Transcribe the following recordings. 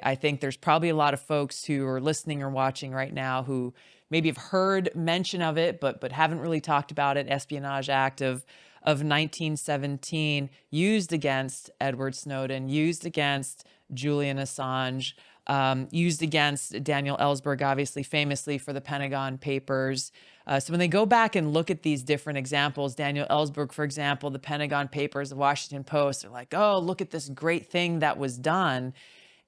I think there's probably a lot of folks who are listening or watching right now who maybe have heard mention of it, but haven't really talked about it. Espionage Act of 1917, used against Edward Snowden, used against Julian Assange, used against Daniel Ellsberg, obviously famously for the Pentagon Papers. So when they go back and look at these different examples, Daniel Ellsberg, for example, the Pentagon Papers, the Washington Post, are like, oh, look at this great thing that was done.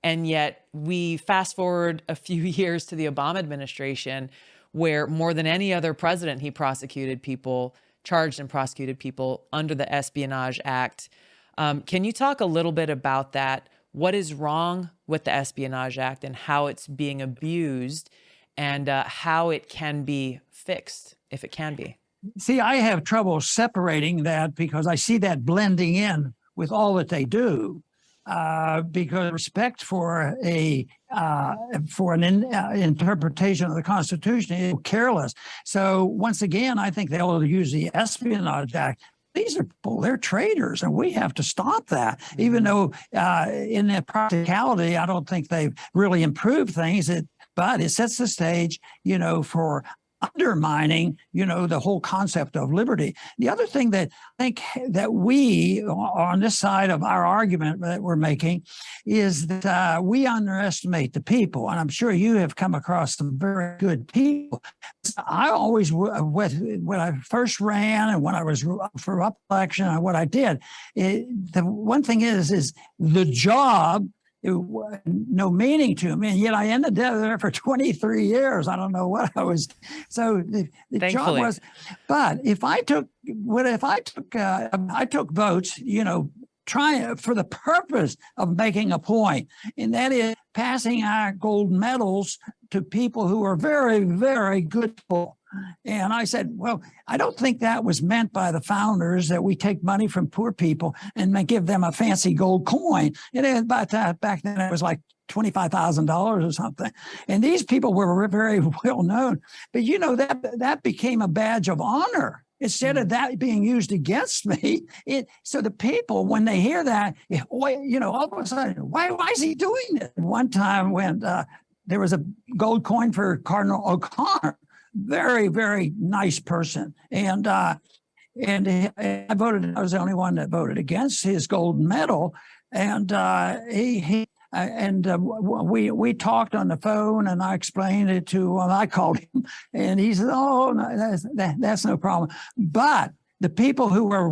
And yet we fast forward a few years to the Obama administration, where more than any other president, he prosecuted people, charged and prosecuted people under the Espionage Act. Can you talk a little bit about that? What is wrong with the Espionage Act and how it's being abused, and how it can be fixed, if it can be? See, I have trouble separating that because I see that blending in with all that they do. Because respect for an interpretation of the Constitution is careless. So once again, I think they'll use the Espionage Act. These are people, they're traitors, and we have to stop that. Even though in their practicality, I don't think they've really improved things, but it sets the stage, for undermining, the whole concept of liberty. The other thing that I think that we, on this side of our argument that we're making, is that we underestimate the people. And I'm sure you have come across some very good people. I always, when I first ran and when I was for up election and what I did, the one thing is the job, it was no meaning to me, and yet I ended there for 23 years. I don't know what I was. So the job was, but I took votes, trying for the purpose of making a point, and that is passing our gold medals to people who are very, very good people. And I said, well, I don't think that was meant by the founders, that we take money from poor people and give them a fancy gold coin. Back then it was like $25,000 or something. And these people were very well known. But that became a badge of honor. Instead of that being used against me, so the people, when they hear that, all of a sudden, why is he doing this? One time when there was a gold coin for Cardinal O'Connor, very, very nice person. And I voted, I was the only one that voted against his gold medal. And we talked on the phone, and I explained it to him. I called him, and he said, "Oh, no, that's no problem." But the people who were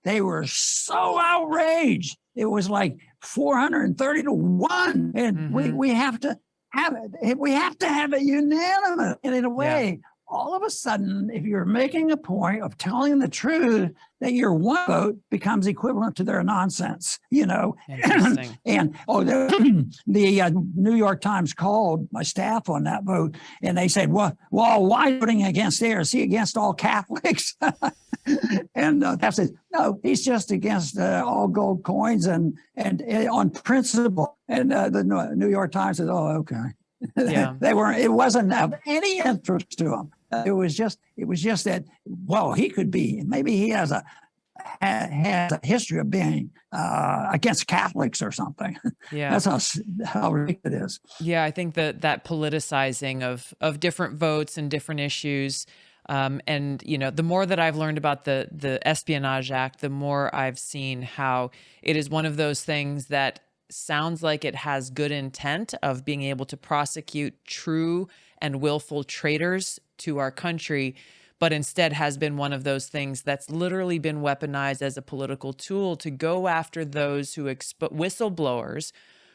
they were so outraged. It was like 430 to 1, and we have to have it. We have to have it unanimous. And in a way, all of a sudden, if you're making a point of telling the truth, that your one vote becomes equivalent to their nonsense, Interesting. And the New York Times called my staff on that vote, and they said, well, why voting against theirs? Is he against all Catholics? And that says, no, he's just against all gold coins and on principle. And the New York Times says, oh, okay. Yeah. It wasn't of any interest to them. It was just that, well, he could be, maybe he has a history of being against Catholics or something. Yeah. That's how ridiculous it is. Yeah, I think that politicizing of different votes and different issues. And, the more that I've learned about the Espionage Act, the more I've seen how it is one of those things that sounds like it has good intent of being able to prosecute true and willful traitors to our country, but instead has been one of those things that's literally been weaponized as a political tool to go after those who whistleblowers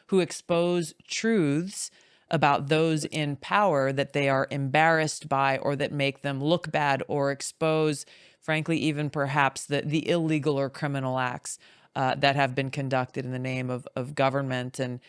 who expose truths about those in power that they are embarrassed by, or that make them look bad, or expose, frankly, even perhaps the illegal or criminal acts that have been conducted in the name of government. And